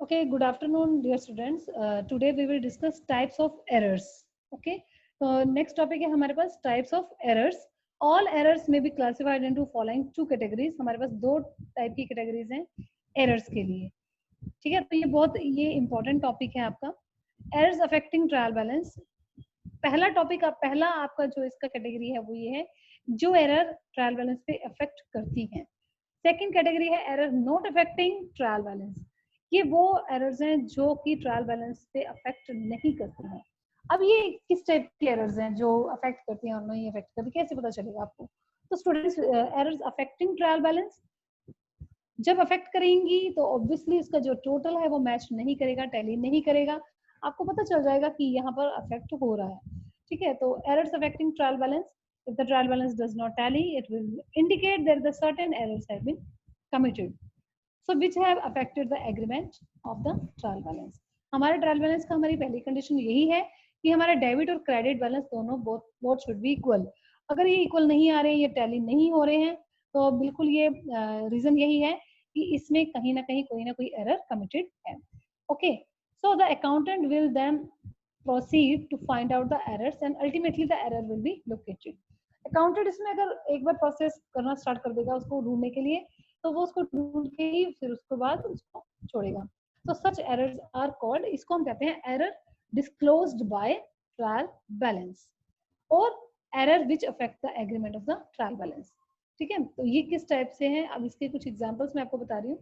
Okay, good afternoon, dear students. Today we will discuss types of errors. Okay, so next topic है हमारे पास types of errors. All errors may be classified into following two categories. हमारे पास दो type की categories हैं errors के लिए. ठीक है, तो ये important topic है आपका. Errors affecting trial balance. पहला आपका जो इसका कैटेगरी है वो ये है जो एरर ट्रायल बैलेंस पे अफेक्ट करती है. सेकंड कैटेगरी है error not affecting trial balance. ये वो एरर्स हैं जो कि ट्रायल बैलेंस पे अफेक्ट नहीं करती हैं. अब ये किस टाइप के एरर्स हैं जो अफेक्ट करती हैं और नहीं अफेक्ट करती, कैसे पता चलेगा आपको? तो students, errors affecting trial balance जब अफेक्ट करेंगी तो ऑब्वियसली इसका जो टोटल है वो मैच नहीं करेगा, टैली नहीं करेगा. आपको पता चल जाएगा कि यहाँ पर अफेक्ट हो रहा है. ठीक है, तो errors affecting trial balance, if the trial balance does not tally, it will indicate that the certain errors have been committed, so which have affected the agreement of the trial balance. हमारे trial balance का हमारी पहली condition यही है कि हमारा debit और credit balance दोनों बोथ शुड बी इक्वल. अगर ये इक्वल नहीं आ रहे हैं, ये टैली नहीं हो रहे हैं, तो बिल्कुल ये रीजन यही है कि इसमें कहीं ना कहीं कोई ना कोई एरर कमिटेड है. Okay, so the accountant will then proceed to find out the errors and ultimately the error will be located. Accountant इसमें अगर एक बार प्रोसेस करना स्टार्ट कर देगा उसको ढूंढने के लिए, तो वो उसको ढूंढ के ही फिर उसके बाद उसको छोड़ेगा. तो सच एरर्स आर कॉल्ड, इसको हम कहते हैं error disclosed by trial balance और error which affect the agreement of the trial balance. ठीक है, तो ये किस टाइप से हैं, अब इसके कुछ एग्जांपल्स मैं आपको बता रही हूँ.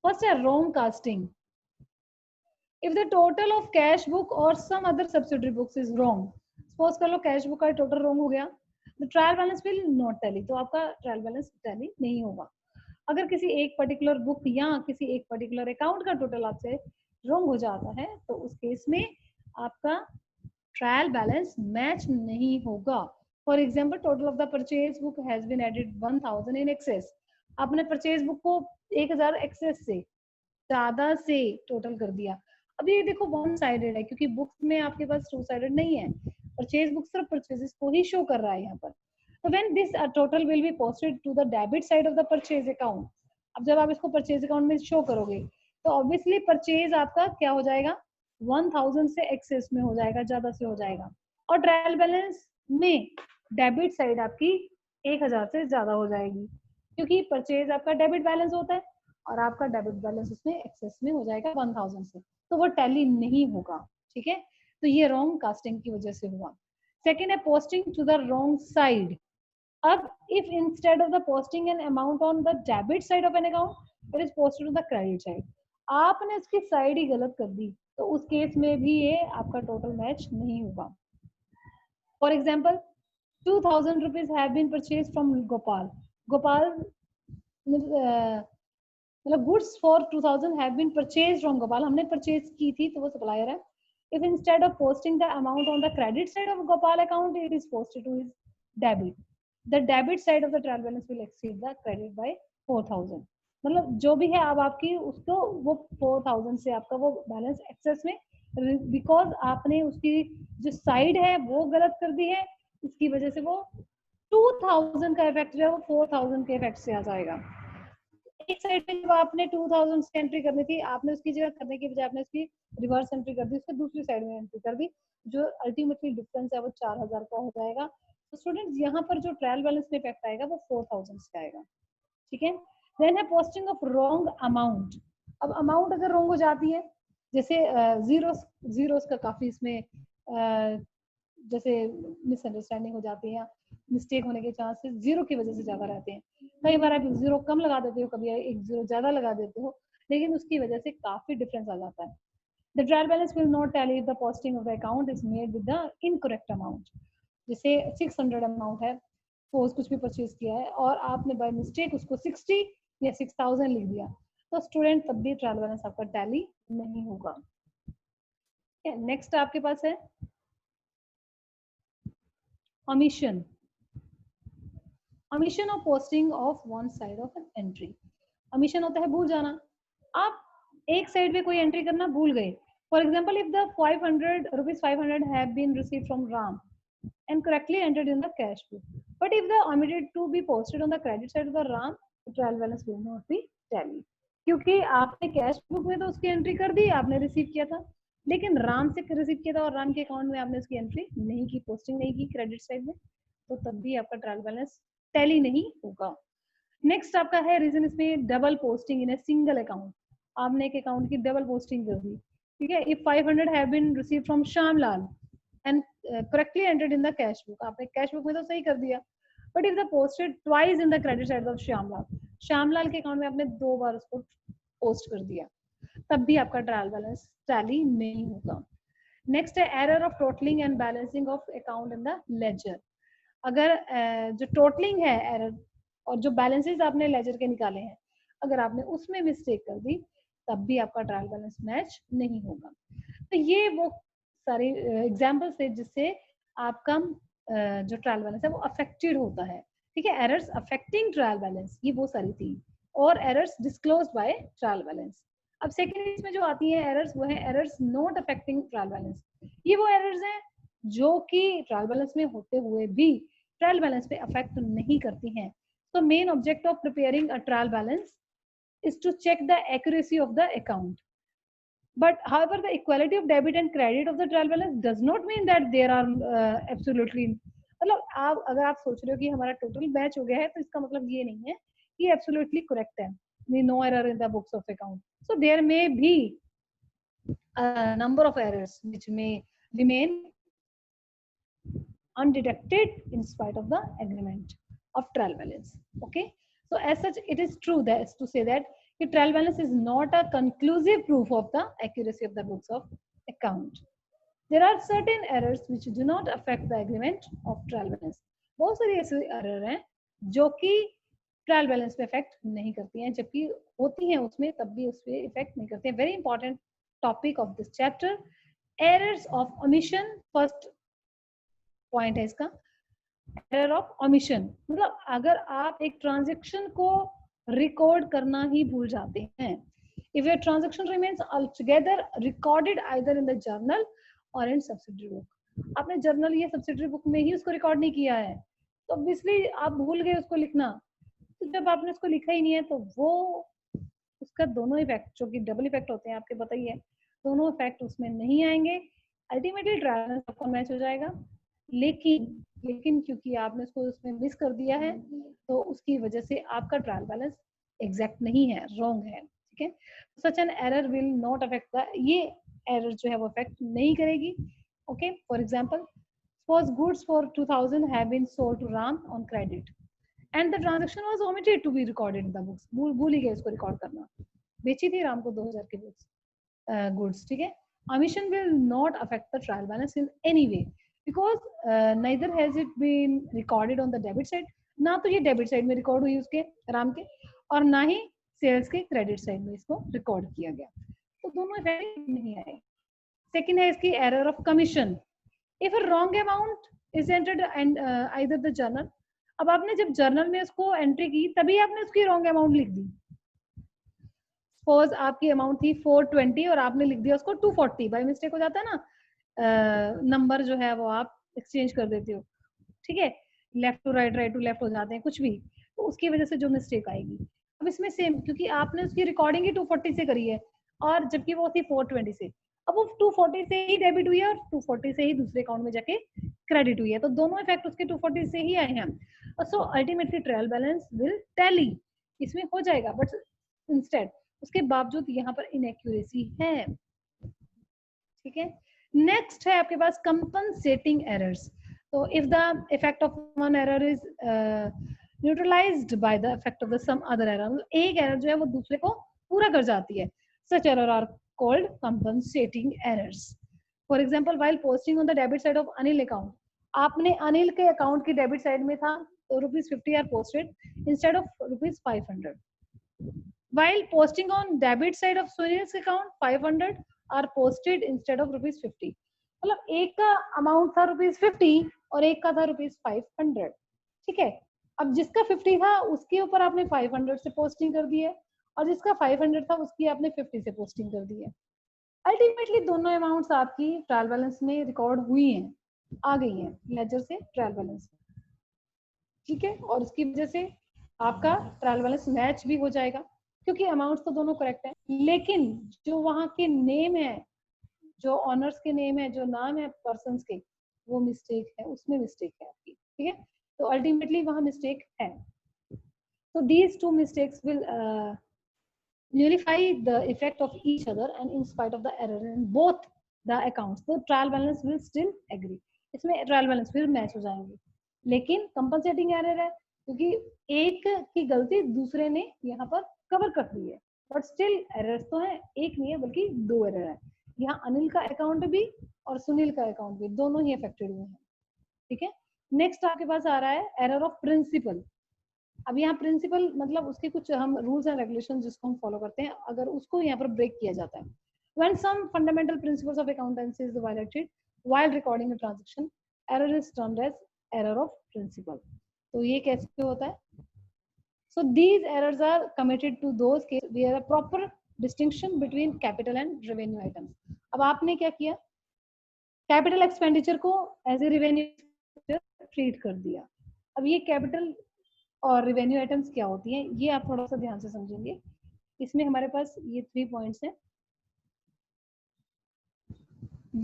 फर्स्ट है wrong casting. if the total of cash book or some other subsidiary books is wrong, suppose कर लो कैश बुक का टोटल रॉन्ग हो गया, the trial balance will not tally, तो आपका ट्रायल बैलेंस टैली नहीं होगा. अगर किसी एक पर्टिकुलर बुक या किसी एक पर्टिकुलर अकाउंट का टोटल आपसे रॉन्ग हो जाता है तो उस केस में आपका ट्रायल बैलेंस मैच नहीं होगा. For example, total of the purchase book has been added 1000 in excess. आपने परचेज बुक को 1000 एक्सेस से ज्यादा से टोटल कर दिया. अब ये देखो वन साइडेड है क्योंकि बुक्स में आपके पास टू साइडेड नहीं है. परचेज बुक सिर्फ परचेजेस को ही शो कर रहा है यहाँ पर. तो when this total will be posted to the debit side of the purchase account, अब जब आप इसको परचेज अकाउंट में शो करोगे तो ऑब्वियसली परचेज आपका क्या हो जाएगा, 1000 से एक्सेस में हो जाएगा, ज्यादा से हो जाएगा. और ट्रायल बैलेंस में डेबिट साइड आपकी 1000 से ज्यादा हो जाएगी क्योंकि परचेज आपका डेबिट बैलेंस होता है और आपका डेबिट बैलेंस उसमें एक्सेस में हो जाएगा 1000 से, तो वो टैली नहीं होगा. ठीक है, तो ये रॉन्ग कास्टिंग की वजह से हुआ. सेकेंड है posting to the wrong side. अब if instead of the posting an amount on the debit side of an account, it is posted to the credit side. आपने इसकी साइड ही गलत कर दी तो उस केस में भी ये आपका टोटल मैच नहीं होगा. For example, 2000 rupees have been purchase from Gopal. Gopal मतलब goods for 2000 have been purchase from Gopal, हमने परचेज की थी तो वो सप्लायर है. If instead of posting the amount on the credit side of Gopal account, it is posted to his debit. The debit side of the trial balance will exceed the credit by 4000. मतलब जो भी है अब आपकी उसको वो 4000 से आपका वो बैलेंस एक्सेस में, बिकॉज आपने उसकी जो साइड है वो गलत कर दी है, इसकी वजह से वो 2000 का इफेक्ट जो है वो 4000 के इफेक्ट से आ जाएगा. एक साइड पे जब आपने 2000 की एंट्री करनी थी, आपने उसकी जगह करने की बजाय आपने उसकी रिवर्स एंट्री कर दी, उसके दूसरी साइड में एंट्री कर दी, जो अल्टीमेटली डिफरेंस है वो 4000 का हो जाएगा. तो स्टूडेंट्स यहाँ पर जो ट्रायल बैलेंस में इफेक्ट आएगा वो 4000 से आएगा. ठीक है, देन है पोस्टिंग ऑफ रॉन्ग अमाउंट. अब अमाउंट अगर रॉन्ग हो जाती है, जैसे जीरोस का काफी इसमें जैसे मिसअंडरस्टैंडिंग हो जाती है, मिस्टेक होने के चांसेस जीरो की वजह से ज्यादा रहते हैं. कई बार आप जीरो कम लगा देते हो, कभी एक जीरो ज्यादा लगा देते हो, लेकिन उसकी वजह से काफी डिफरेंस आ जाता है. The trial balance will not tally the posting of the account is made with the incorrect amount. जैसे 600 अमाउंट है, सपोज कुछ भी परचेज किया है और आपने बाय मिस्टेक उसको 60 या 6000 लिख दिया, तो स्टूडेंट तब भी ट्रायल बैलेंस आपका टैली नहीं होगा. नेक्स्ट आपके पास है omission. omission of posting of one side of an entry. omission होता है भूल जाना. आप एक साइड पे कोई एंट्री करना भूल गए. For example, if the 500 have been received from Ram and correctly entered in the cash book, but if the omitted to be posted on the credit side of the Ram, the trial balance will not be tallied. क्योंकि आपने cash book में तो उसकी entry कर दी, आपने receive किया था, लेकिन राम से रिसीव किया था और राम के अकाउंट में आपने उसकी एंट्री नहीं की, पोस्टिंग नहीं की क्रेडिट साइड में, तो तब भी आपका ट्रायल बैलेंस टैली नहीं होगा। नेक्स्ट आपका है रीजन इसमें double posting in a single account. आपने एक अकाउंट की डबल पोस्टिंग कर दी, ठीक है। If 500 have been receive from Shyamlal and correctly entered in the cash book, आपने कैश बुक में तो सही कर दिया, but if the posted twice in the credit side of Shyamlal, Shyamlal के अकाउंट में आपने 2 बार उसको पोस्ट कर दिया, तब भी आपका ट्रायल बैलेंस टैली नहीं होगा। नेक्स्ट है error of totalling and balancing of account in the ledger. अगर जो टोटलिंग है एरर और जो बैलेंसेस आपने लेजर के निकाले हैं, अगर आपने उसमें मिस्टेक कर दी, तब भी आपका ट्रायल बैलेंस मैच नहीं होगा। तो ये वो सारे एग्जांपल्स थे जिससे आपका जो ट्रायल बैलेंस है वो अफेक्टेड होता है, ठीक है। एरर्स अफेक्टिंग ट्रायल बैलेंस ये वो सारी थी, और errors disclosed by trial balance. अब सेकेंड इसमें जो आती है एरर्स, वो है errors not affecting trial balance. ये वो एरर्स हैं जो कि ट्रायल बैलेंस में होते हुए भी ट्रायल बैलेंस पे अफेक्ट नहीं करती हैं। So main object of preparing a trial balance is to check the accuracy of the account. But however, the equality of debit and credit of the trial balance does not mean that there are absolutely, मतलब आप अगर आप सोच रहे हो कि हमारा total batch हो गया है, तो इसका मतलब ये नहीं है कि एब्सोल्युटली करेक्ट है, no error in the books of account. So there may be a number of errors which may remain undetected in spite of the agreement of trial balance. Okay, so as such it is true that to say that the trial balance is not a conclusive proof of the accuracy of the books of account. There are certain errors which do not affect the agreement of trial balance. बहुत सारी ऐसे error हैं जो कि trial balance पे effect नहीं करती हैं, जबकि होती हैं उसमें तब भी उस पे इफेक्ट नहीं करती हैं। Very important topic of this chapter, errors of omission. First point है इसका, एरर ऑफ ओमिशन, मतलब अगर आप एक ट्रांजैक्शन को रिकॉर्ड करना ही भूल जाते हैं, if your transaction remains altogether recorded either in the journal और इन सब्सिडरी बुक, आपने जर्नल या सब्सिडरी बुक में ही उसको रिकॉर्ड नहीं किया है, तो ऑब्वियसली आप भूल गए उसको लिखना। तो जब आपने उसको लिखा ही नहीं है, तो वो उसका दोनों इफेक्ट जो कि डबल इफेक्ट होते हैं आपके बताइए, दोनों इफेक्ट उसमें नहीं आएंगे, अल्टीमेटली ट्रायल आपका मैच हो जाएगा। लेकिन क्योंकि आपने उसको उसमें मिस कर दिया है, तो उसकी वजह से आपका ट्रायल बैलेंस एग्जैक्ट नहीं है, रॉन्ग है, ठीक है। Such an error will not affect the, ये एरर जो है वो अफेक्ट नहीं करेगी। Okay, for example, suppose goods for 2000 have been sold to Ram on credit and the transaction was omitted to be recorded in the books, भूल ही गए उसको रिकॉर्ड करना, बेची थी राम को 2000 की बुक्स गुड्स, ठीक है। omission will not affect the trial balance in any way because neither has it been recorded on the debit side, ना तो ये डेबिट साइड में रिकॉर्ड हुई उसके राम के, और ना ही सेल्स के क्रेडिट साइड में इसको रिकॉर्ड किया गया, तो दोनों इफेक्ट नहीं आए। सेकंड है इसकी error of commission, if a wrong amount is entered and either the journal, अब आपने जब जर्नल में उसको एंट्री की तभी आपने उसकी रॉन्ग अमाउंट लिख दी। सपोज आपकी अमाउंट थी 420 और आपने लिख दिया उसको 240, बाय मिस्टेक हो जाता है ना, नंबर जो है वो आप एक्सचेंज कर देते हो, ठीक है, left to right, right to left हो जाते हैं कुछ भी, तो उसकी वजह से जो मिस्टेक आएगी। अब इसमें सेम, क्योंकि आपने उसकी रिकॉर्डिंग ही 240 से करी है और जबकि वो थी 420 से, अब वो 240 से ही डेबिट हुई है और 240 से ही दूसरे अकाउंट में जाके क्रेडिट हुई है, तो दोनों इफेक्ट उसके 240 से ही आए हैं। So ultimately trial balance will tally, इसमें हो जाएगा, बट इंस्टेड उसके बावजूद यहाँ पर इनएक्यूरेसी है, ठीक है। नेक्स्ट है आपके पास कंपनसेटिंग एरर्स। तो if the effect of one error is neutralised by the effect of the some other error, एक एरर जो है वो दूसरे को पूरा कर जाती है, such error are called compensating errors. For example, while posting on the debit side of Anil account, आपने अनिल के अकाउंट की डेबिट साइड में था तो ₹50 are posted instead of ₹500, while posting on debit side of Sunil's account 500 are posted instead of ₹50, मतलब एक का amount था ₹50 और एक का था ₹500, ठीक है। अब जिसका 50 था उसके ऊपर आपने 500 से पोस्टिंग कर दी है और जिसका 500 था उसकी आपने 50 से पोस्टिंग कर दी है। अल्टीमेटली दोनों अमाउंट्स आपकी ट्रायल बैलेंस में रिकॉर्ड हुई हैं, आ गई हैं लेजर से ट्रायल बैलेंस, ठीक है, और उसकी वजह से आपका ट्रायल बैलेंस मैच भी हो जाएगा। क्योंकि अमाउंट्स तो दोनों करेक्ट है, लेकिन जो वहाँ के नेम है, जो ऑनर्स के नेम है, जो नाम है पर्सन के, वो मिस्टेक है, उसमें मिस्टेक है आपकी, ठीक है। तो अल्टीमेटली वहाँ मिस्टेक है। तो these two mistakes will nullify the effect of each other, and in spite of the error in both the accounts, the trial balance will still agree. इसमें ट्रायल बैलेंस फिर मैच हो जाएंगे, लेकिन compensating error है क्योंकि एक की गलती दूसरे ने यहाँ पर कवर कर दी है, बट स्टिल एरर्स तो है, एक नहीं है बल्कि दो एरर है। यहाँ अनिल का अकाउंट भी और सुनील का अकाउंट भी दोनों ही अफेक्टेड हुए हैं, ठीक है। नेक्स्ट आपके पास आ रहा है एरर ऑफ प्रिंसिपल। अब यहाँ प्रिंसिपल मतलब उसके कुछ हम रूल्स एंड रेगुलेशन जिसको हम फॉलो करते हैं, अगर उसको यहाँ पर ब्रेक किया जाता है, when some fundamental principles of accountancy is violated while recording a transaction, error is termed as error of principle. तो ये कैसे होता है? So these errors are committed to those cases where a proper distinction between capital and revenue items. अब आपने क्या किया, capital expenditure को एज ए रेवेन्यू ट्रीट कर दिया। अब ये कैपिटल और रेवेन्यू आइटम्स क्या होती हैं, ये आप थोड़ा सा ध्यान से समझेंगे। इसमें हमारे पास ये 3 पॉइंट्स हैं।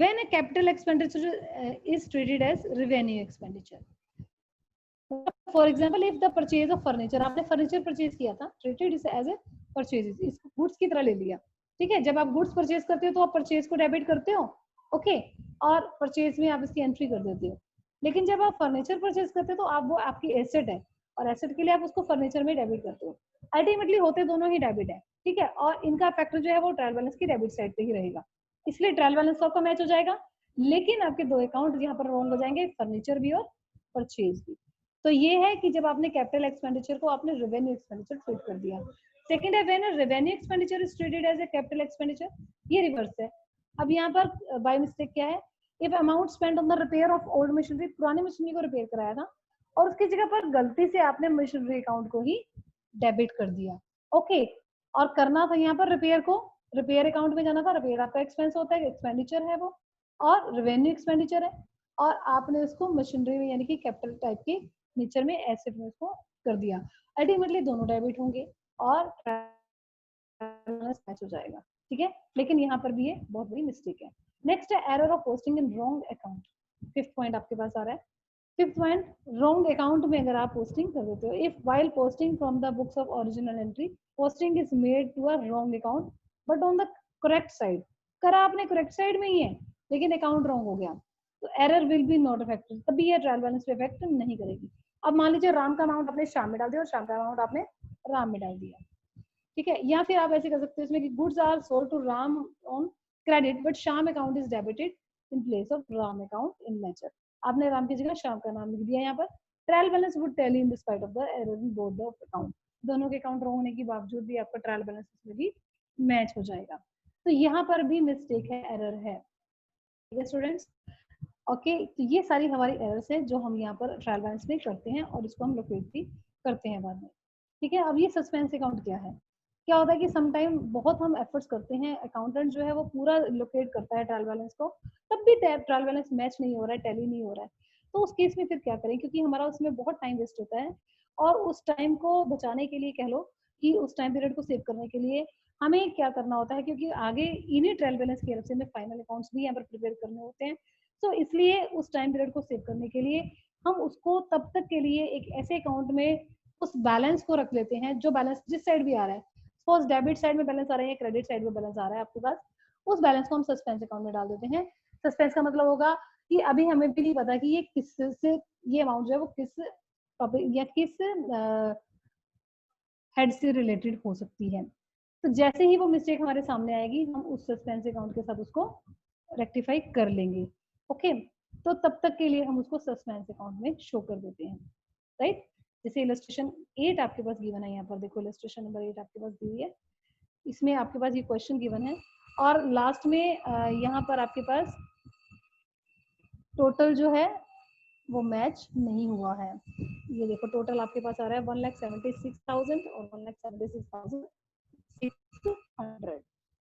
When a capital expenditure is treated as revenue expenditure, for example, if the purchase of furniture, आपने फर्नीचर परचेज किया था, treated is as a purchase, इसको गुड्स की तरह ले लिया, ठीक है। जब आप गुड्स परचेज करते हो तो आप परचेज को डेबिट करते हो, ओके, और परचेज में आप इसकी एंट्री कर देते हो। लेकिन जब आप फर्नीचर परचेज करते हो तो आप वो आपकी एसेट है, और एसेट के लिए आप उसको फर्नीचर में डेबिट करते हो। अल्टीमेटली होते दोनों ही डेबिट है, ठीक है, और इनका फैक्टर जो है वो ट्रायल बैलेंस की डेबिट साइड पे ही रहेगा, इसलिए ट्रायल बैलेंस तो आपका मैच हो जाएगा। लेकिन आपके दो अकाउंट यहाँ पर रॉन्ग हो जाएंगे, फर्नीचर भी और परचेज भी। तो ये है कि जब आपने कैपिटल एक्सपेंडिचर को आपने रेवेन्यू एक्सपेंडिचर ट्रीट कर दिया। सेकंड है when revenue expenditure is treated as a capital expenditure, ये रिवर्स है। अब यहाँ पर बाय मिस्टेक क्या है, if amount spend on the repair of old machinery, पुरानी मशीनरी को रिपेयर कराया था और उसकी जगह पर गलती से आपने मशीनरी अकाउंट को ही डेबिट कर दिया, ओके, और करना था यहाँ पर रिपेयर को, रिपेयर अकाउंट में जाना था, रिपेयर आपका एक्सपेंस होता है, एक्सपेंडिचर है वो, और रेवेन्यू एक्सपेंडिचर है, और आपने उसको मशीनरी में यानी कि कैपिटल टाइप की नेचर में एसेट में उसको कर दिया। अल्टीमेटली दोनों डेबिट होंगे और मैच हो जाएगा, ठीक है। लेकिन यहाँ पर भी ये बहुत बड़ी मिस्टेक है। नेक्स्ट है error of posting in wrong account. Fifth point आपके पास आ रहा है। फिफ्थ पॉइंट, रॉन्ग अकाउंट में अगर आप पोस्टिंग कर देते हो, if while posting from the books of original entry posting is made to a wrong account but on the correct side, करा आपने करेक्ट साइड में ही है लेकिन अकाउंट रॉन्ग हो गया, तो error will be not affected, तभी ये ट्रायल बैलेंस पे इफेक्ट नहीं करेगी। अब मान लीजिए राम का अमाउंट आपने श्याम में डाल दिया और श्याम का अमाउंट आपने राम में डाल दिया, ठीक है। या फिर आप ऐसे कर सकते हो इसमें कि goods are sold to Ram on credit but Shyam account is debited in place of Ram account in ledger, आपने राम की जगह श्याम का नाम लिख दिया। यहाँ पर trial balance would tell in spite of the error in both the account, दोनों के अकाउंट रॉन्ग होने के बावजूद भी आपका ट्रायल बैलेंस इसमें भी मैच हो जाएगा। तो यहाँ पर भी मिस्टेक है, एरर है, ठीक है स्टूडेंट्स। ओके, तो ये सारी हमारी एरर्स है जो हम यहाँ पर ट्रायल बैलेंस में करते हैं और इसको हम लोकेट भी करते हैं बाद में, ठीक है। अब ये सस्पेंस अकाउंट क्या है, क्या होता है कि समटाइम बहुत हम एफर्ट्स करते हैं, अकाउंटेंट जो है वो पूरा लोकेट करता है ट्रायल बैलेंस को, तब भी ट्रायल बैलेंस मैच नहीं हो रहा है, टैली नहीं हो रहा है, तो उस केस में फिर क्या करें, क्योंकि हमारा उसमें बहुत टाइम वेस्ट होता है और उस टाइम को बचाने के लिए कह लो कि उस टाइम पीरियड को सेव करने के लिए हमें क्या करना होता है, क्योंकि आगे इन्हीं ट्रायल बैलेंस की हेल्प से हमें फाइनल अकाउंट्स भी यहाँ पर प्रिपेयर करने होते हैं। तो इसलिए उस टाइम पीरियड को सेव करने के लिए हम उसको तब तक के लिए एक ऐसे अकाउंट में उस बैलेंस को रख लेते हैं, जो बैलेंस जिस साइड भी आ रहा है, सपोज डेबिट साइड में बैलेंस आ रहा है या क्रेडिट साइड में बैलेंस आ रहा है आपके पास, उस बैलेंस को हम सस्पेंस अकाउंट में डाल देते हैं। सस्पेंस का मतलब होगा कि अभी हमें भी नहीं पता कि ये किस से, ये अमाउंट जो है वो किस टॉपिक या किस हेड से रिलेटेड हो सकती है। तो जैसे ही वो मिस्टेक हमारे सामने आएगी हम उस सस्पेंस अकाउंट के साथ उसको रेक्टिफाई कर लेंगे, ओके। तो तब तक के लिए हम उसको सस्पेंस अकाउंट में शो कर देते हैं, राइट। जैसे इलस्ट्रेशन 8 आपके पास गिवन है, यहाँ पर देखो इलस्ट्रेशन नंबर 8 आपके पास दी हुई है, इसमें आपके पास ये क्वेश्चन गिवन है और लास्ट में यहाँ पर आपके पास टोटल जो है वो मैच नहीं हुआ है। ये देखो टोटल आपके पास आ रहा है 1,76,000 और 1,76,600,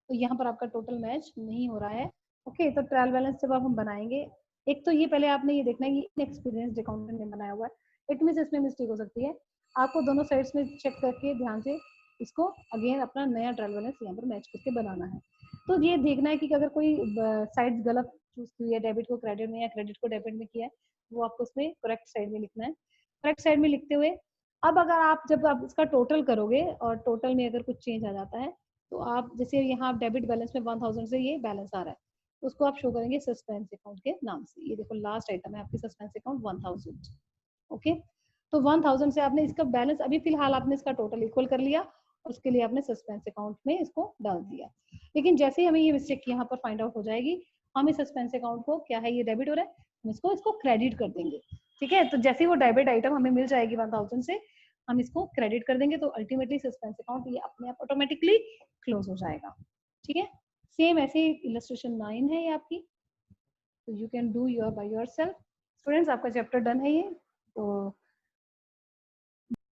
तो यहाँ पर आपका टोटल मैच नहीं हो रहा है, ओके। तो ट्रायल बैलेंस जब आप हम बनाएंगे, एक तो ये पहले आपने ये देखना है कि इनएक्सपीरियंस्ड अकाउंटेंट ने बनाया हुआ है, इट मींस इसमें मिस्टेक हो सकती है, आपको दोनों साइड्स में चेक करके ध्यान से इसको अगेन अपना नया ट्रायल बैलेंस यहाँ पर मैच करके बनाना है। तो ये देखना है कि अगर कोई साइड गलत चूज की है, डेबिट को क्रेडिट में या क्रेडिट को डेबिट में किया है, वो आपको उसमें करेक्ट साइड में लिखना है। करेक्ट साइड में लिखते हुए अब अगर आप जब आप इसका टोटल करोगे और टोटल में अगर कुछ चेंज आ जाता है, तो आप जैसे यहाँ डेबिट बैलेंस में 1000 से ये बैलेंस आ रहा है, तो उसको आप शो करेंगे सस्पेंस अकाउंट के नाम से। ये देखो लास्ट आइटम है आपकी सस्पेंस अकाउंट 1000। ओके, तो 1000 से आपने इसका बैलेंस अभी फिलहाल आपने इसका टोटल इक्वल कर लिया, उसके लिए आपने सस्पेंस अकाउंट में इसको डाल दिया। लेकिन जैसे ही हमें ये मिस्टेक यहाँ पर फाइंड आउट हो जाएगी, हम इस सस्पेंस अकाउंट को क्या है, ये डेबिट हो रहा है, हम इसको क्रेडिट कर देंगे। ठीक है, तो जैसे ही वो डेबिट आइटम हमें मिल जाएगी 1000 से, हम इसको क्रेडिट कर देंगे, तो अल्टीमेटली सस्पेंस अकाउंट ये अपने आप ऑटोमेटिकली क्लोज हो जाएगा। ठीक है, सेम ऐसे इलस्ट्रेशन 9 है ये आपकी, तो you can do your by yourself. Students आपका चैप्टर डन है ये, तो